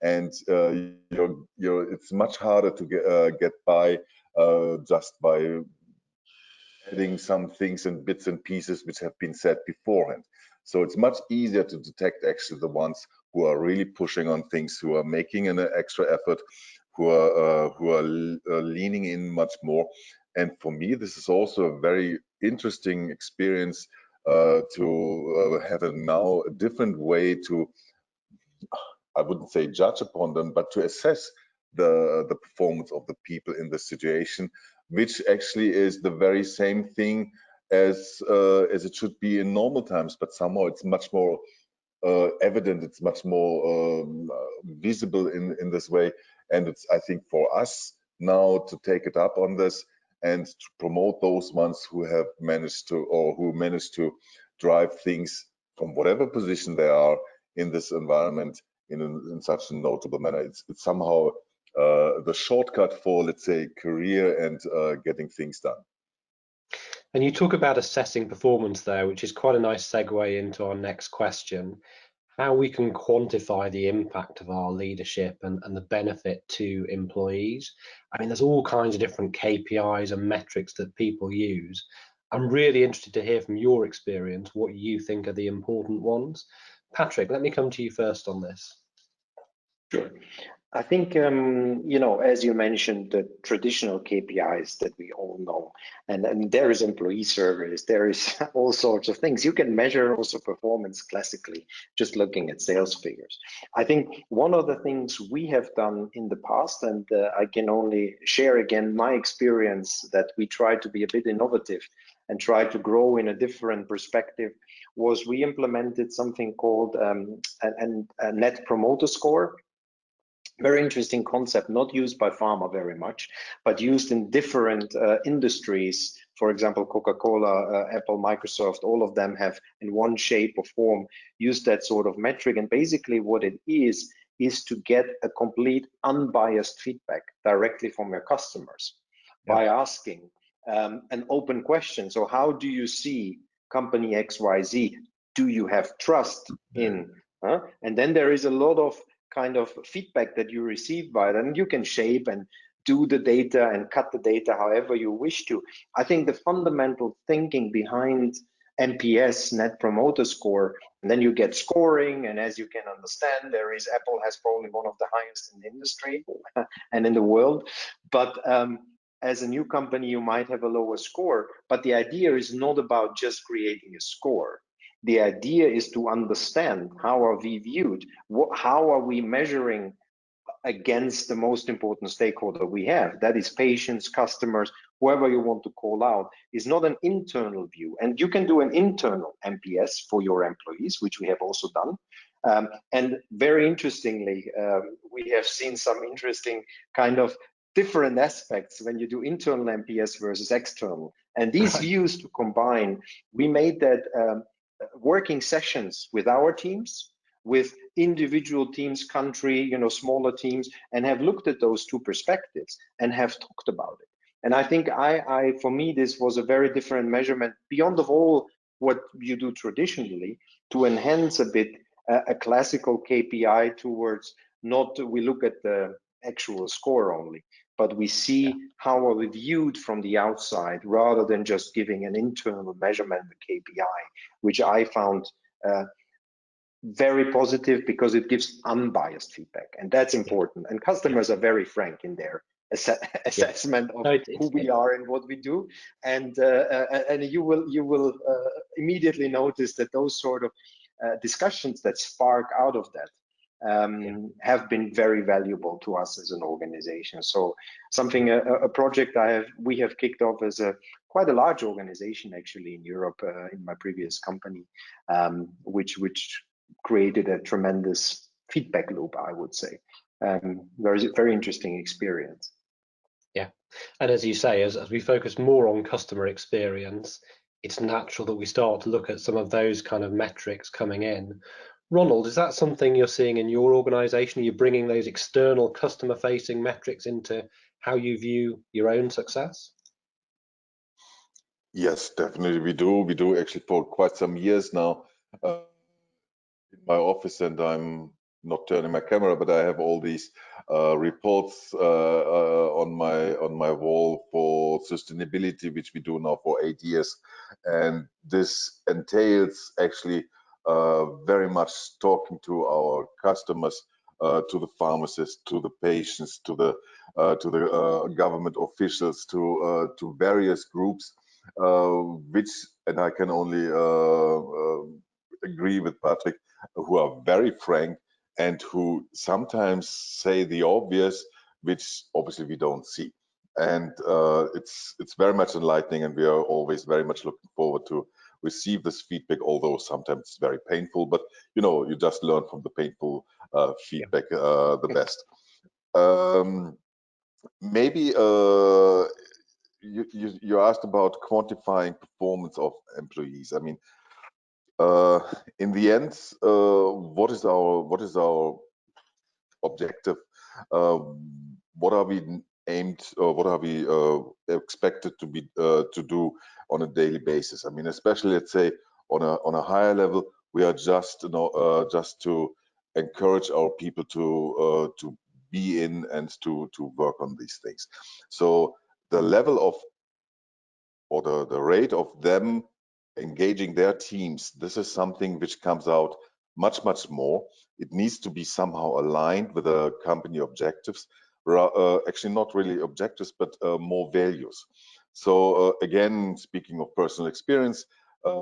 and it's much harder to get by just by adding some things and bits and pieces which have been said beforehand. So it's much easier to detect actually the ones who are really pushing on things, who are making an extra effort, who are leaning in much more. And for me, this is also a very interesting experience to have now a different way to, I wouldn't say judge upon them, but to assess the performance of the people in the situation, which actually is the very same thing as it should be in normal times, but somehow it's much more evident, it's much more visible in this way. And it's, I think, for us now to take it up on this and to promote those ones who have managed to, or who managed to drive things from whatever position they are in this environment in such a notable manner. It's somehow the shortcut for, let's say, career and getting things done. And you talk about assessing performance there, which is quite a nice segue into our next question. How we can quantify the impact of our leadership and the benefit to employees. I mean, there's all kinds of different KPIs and metrics that people use. I'm really interested to hear from your experience what you think are the important ones. Patrick, let me come to you first on this. Sure. I think, you know, as you mentioned, the traditional KPIs that we all know, and there is employee surveys, there is all sorts of things. You can measure also performance classically, just looking at sales figures. I think one of the things we have done in the past, and I can only share again my experience, that we try to be a bit innovative and try to grow in a different perspective, was we implemented something called a net promoter score. Very interesting concept, not used by pharma very much, but used in different industries. For example, Coca-Cola, Apple, Microsoft, all of them have in one shape or form used that sort of metric. And basically what it is to get a complete unbiased feedback directly from your customers by asking an open question. So how do you see company XYZ? Do you have trust in? And then there is a lot of kind of feedback that you receive by them. You can shape and do the data and cut the data however you wish to. I think the fundamental thinking behind NPS, Net Promoter Score, and then you get scoring, and as you can understand, Apple has probably one of the highest in the industry and in the world, but as a new company you might have a lower score, but the idea is not about just creating a score. The idea is to understand how are we viewed, how are we measuring against the most important stakeholder we have, that is patients, customers, whoever you want to call out, is not an internal view. And you can do an internal NPS for your employees, which we have also done. And very interestingly, we have seen some interesting kind of different aspects when you do internal NPS versus external. And these views to combine, we made that working sessions with our teams, with individual teams, country, smaller teams, and have looked at those two perspectives and have talked about it. And I think for me, this was a very different measurement beyond of all what you do traditionally, to enhance a bit a classical KPI towards not we look at the actual score only, but we see how are we viewed from the outside rather than just giving an internal measurement, the KPI, which I found very positive because it gives unbiased feedback, and that's important. And customers are very frank in their assessment of who we are and what we do, and you will immediately notice that those sort of discussions that spark out of that have been very valuable to us as an organization. So something, a project we have kicked off as quite a large organization actually in Europe in my previous company, which created a tremendous feedback loop, I would say. Very interesting experience. Yeah, and as you say, as we focus more on customer experience, it's natural that we start to look at some of those kind of metrics coming in. Ronald, is that something you're seeing in your organization? Are you bringing those external customer-facing metrics into how you view your own success? Yes, definitely we do. We do actually for quite some years now in my office, and I'm not turning my camera, but I have all these reports on my wall for sustainability, which we do now for 8 years, and this entails actually very much talking to our customers, to the pharmacists, to the patients, to the government officials, to various groups, which, and I can only agree with Patrick, who are very frank and who sometimes say the obvious, which obviously we don't see. And it's very much enlightening, and we are always very much looking forward to receive this feedback, although sometimes it's very painful, but you just learn from the painful feedback the best. Maybe you asked about quantifying performance of employees. I mean, in the end, what is our objective? What are we aimed, or what are we expected to do on a daily basis? I mean, especially, let's say on a higher level, we are just to encourage our people to be in and to work on these things. So the level of, or the rate of them engaging their teams, this is something which comes out much more. It needs to be somehow aligned with the company objectives, actually not really objectives, but more values. So again, speaking of personal experience,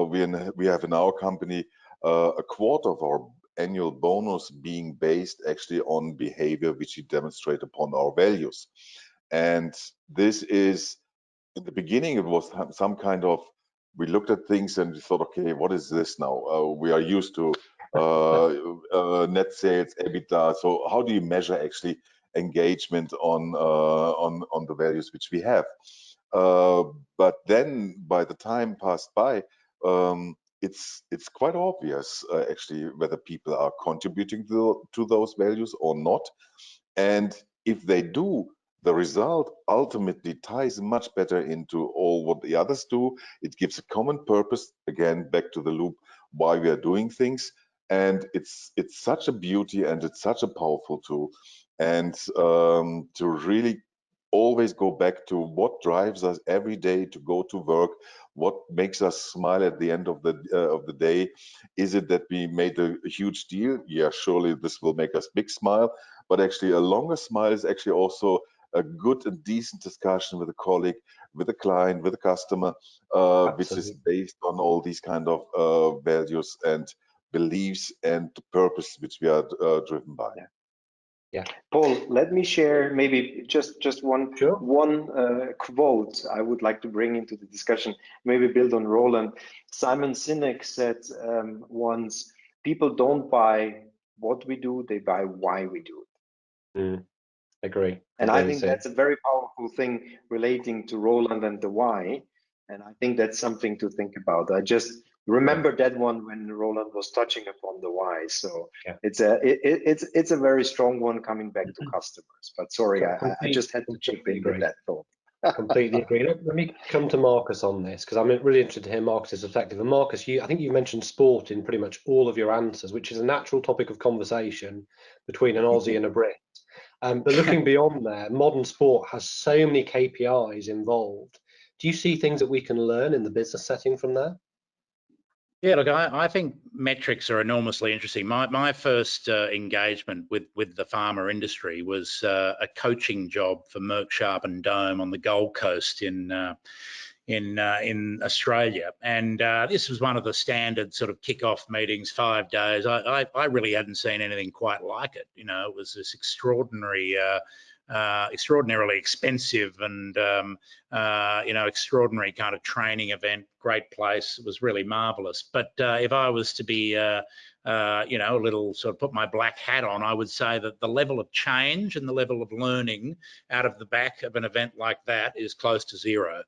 we have in our company a quarter of our annual bonus being based actually on behavior which we demonstrate upon our values. And this is, in the beginning, it was some kind of, we looked at things and we thought, okay, what is this now? We are used to net sales, EBITDA. So how do you measure actually engagement on the values which we have? But then, by the time passed by, it's quite obvious actually whether people are contributing to those values or not. And if they do, the result ultimately ties much better into all what the others do. It gives a common purpose, again, back to the loop, why we are doing things. And it's such a beauty, and it's such a powerful tool. And to really always go back to what drives us every day to go to work, what makes us smile at the end of the day. Is it that we made a huge deal? Yeah, surely this will make us big smile, but actually a longer smile is actually also a good and decent discussion with a colleague, with a client, with a customer, which is based on all these kind of values and beliefs and the purpose which we are driven by. Yeah, Paul, let me share maybe just one quote I would like to bring into the discussion, maybe build on Roland. Simon Sinek said once, people don't buy what we do, they buy why we do it. Agree. And I think that's a very powerful thing relating to Roland and the why. And I think that's something to think about. I just remember that one when Roland was touching upon the why. So it's a very strong one coming back to customers. But sorry, I just had to chip in with that thought. Completely agree. Let me come to Marcus on this, because I'm really interested to hear Marcus's perspective. And Marcus, I think you mentioned sport in pretty much all of your answers, which is a natural topic of conversation between an Aussie and a Brit. But looking beyond there, modern sport has so many KPIs involved. Do you see things that we can learn in the business setting from there? Yeah, look, I think metrics are enormously interesting. My first engagement with the pharma industry was a coaching job for Merck Sharp and Dome on the Gold Coast in Australia, and this was one of the standard sort of kickoff meetings, 5 days. I really hadn't seen anything quite like it. It was this extraordinarily expensive and extraordinary kind of training event. Great place. It was really marvelous. But if I was to be you know, a little sort of put my black hat on, I would say that the level of change and the level of learning out of the back of an event like that is close to zero.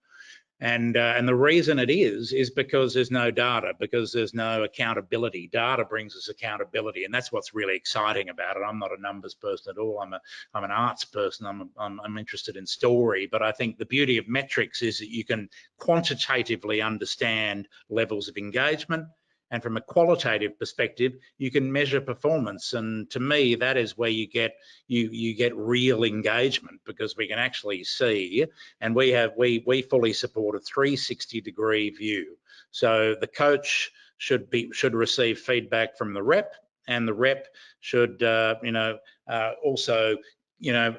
And the reason it is because there's no data, because there's no accountability. Data brings us accountability, and that's what's really exciting about it. I'm not a numbers person at all. I'm an arts person. I'm interested in story. But I think the beauty of metrics is that you can quantitatively understand levels of engagement, and from a qualitative perspective, you can measure performance. And to me, that is where you get real engagement, because we can actually see, and we fully support a 360-degree view. So the coach should receive feedback from the rep, and the rep should also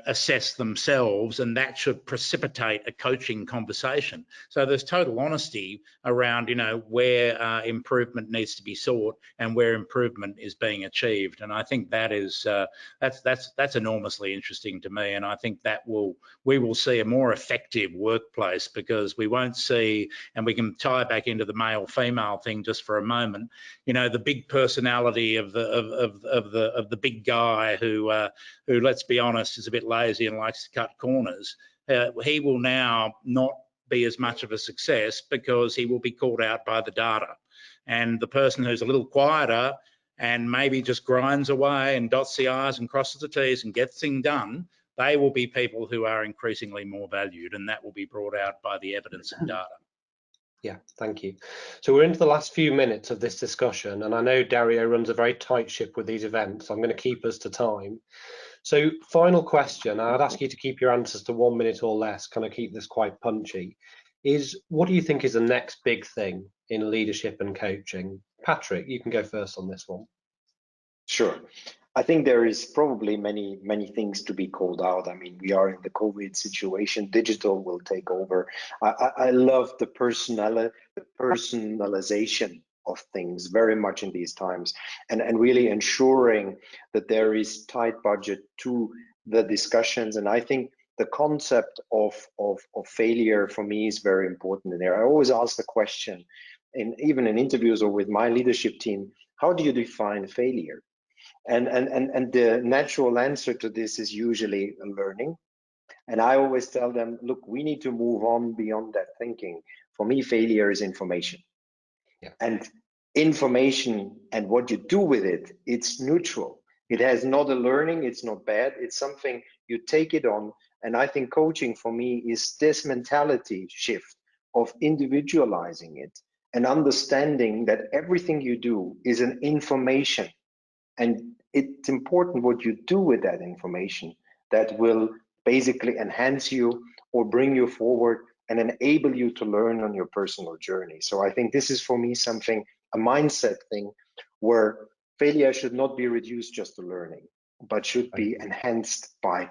assess themselves, and that should precipitate a coaching conversation. So there's total honesty around, where improvement needs to be sought and where improvement is being achieved. And I think that is that's enormously interesting to me. And I think that we will see a more effective workplace, because we won't see, and we can tie back into the male-female thing just for a moment. The big personality of the big guy who, let's be honest, is a bit lazy and likes to cut corners. He will now not be as much of a success, because he will be called out by the data. And the person who's a little quieter and maybe just grinds away and dots the I's and crosses the T's and gets things done, they will be people who are increasingly more valued, and that will be brought out by the evidence and data. Yeah, thank you. So we're into the last few minutes of this discussion, and I know Dario runs a very tight ship with these events. So I'm going to keep us to time. So final question, I'd ask you to keep your answers to 1 minute or less, kind of keep this quite punchy, is what do you think is the next big thing in leadership and coaching? Patrick, you can go first on this one. Sure. I think there is probably many things to be called out. I mean, we are in the COVID situation. Digital will take over. I love the personalization of things very much in these times, and really ensuring that there is tight budget to the discussions. And I think the concept of failure for me is very important in there. I always ask the question, even in interviews or with my leadership team, how do you define failure? And the natural answer to this is usually learning. And I always tell them, look, we need to move on beyond that thinking. For me, failure is information. Yeah. And information and what you do with it, it's neutral. It has not a learning, it's not bad, it's something you take it on. And I think coaching for me is this mentality shift of individualizing it and understanding that everything you do is an information. And it's important what you do with that information that will basically enhance you or bring you forward and enable you to learn on your personal journey. So I think this is for me something, a mindset thing, where failure should not be reduced just to learning, but should be enhanced by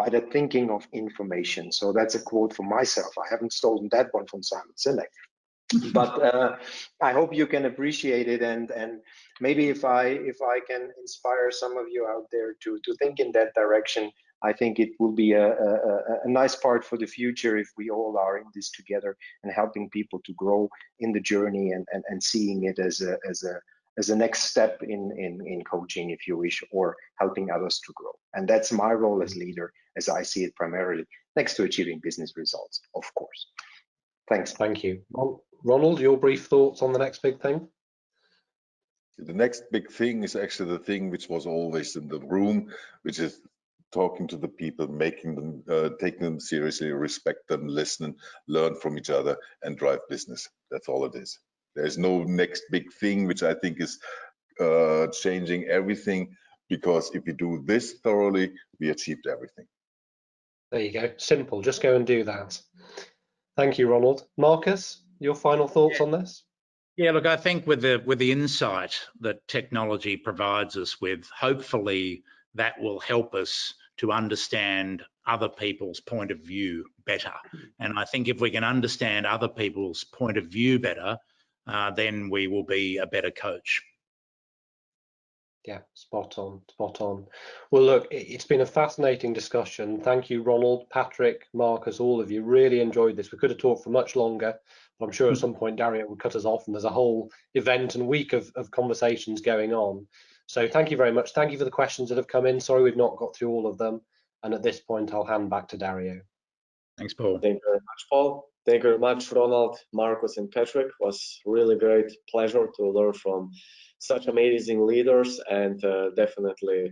the thinking of information. So that's a quote from myself. I haven't stolen that one from Simon Sinek. But I hope you can appreciate it, and maybe if I can inspire some of you out there to think in that direction, I think it will be a nice part for the future if we all are in this together and helping people to grow in the journey and seeing it as a next step in coaching, if you wish, or helping others to grow. And that's my role as leader, as I see it primarily, next to achieving business results, of course. Thanks. Thank you. Ronald, your brief thoughts on the next big thing? The next big thing is actually the thing which was always in the room, which is talking to the people, making them, taking them seriously, respect them, listen, learn from each other, and drive business. That's all it is. There's no next big thing, which I think is changing everything, because if we do this thoroughly, we achieved everything. There you go. Simple. Just go and do that. Thank you, Ronald. Marcus, your final thoughts on this? Yeah, look, I think with the insight that technology provides us with, hopefully that will help us to understand other people's point of view better. And I think if we can understand other people's point of view better, then we will be a better coach. Yeah, spot on, spot on. Well, look, it's been a fascinating discussion. Thank you, Ronald, Patrick, Marcus, all of you. Really enjoyed this. We could have talked for much longer, but I'm sure at some point Dario would cut us off, and there's a whole event and week of conversations going on. So thank you very much. Thank you for the questions that have come in. Sorry we've not got through all of them. And at this point, I'll hand back to Dario. Thanks, Paul. Thank you very much, Paul. Thank you very much, Ronald, Marcus, and Patrick. It was really great pleasure to learn from such amazing leaders, and definitely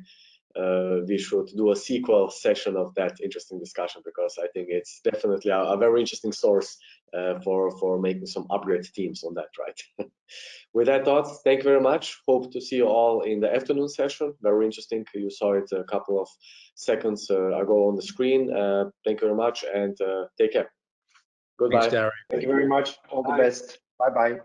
we should do a sequel session of that interesting discussion, because I think it's definitely a very interesting source for making some upgrade teams on that, right? With that thought, thank you very much. Hope to see you all in the afternoon session. Very interesting. You saw it a couple of seconds ago on the screen. Thank you very much, and take care. Goodbye. Thanks, Dario. Thank you very much. All the best. Bye-bye.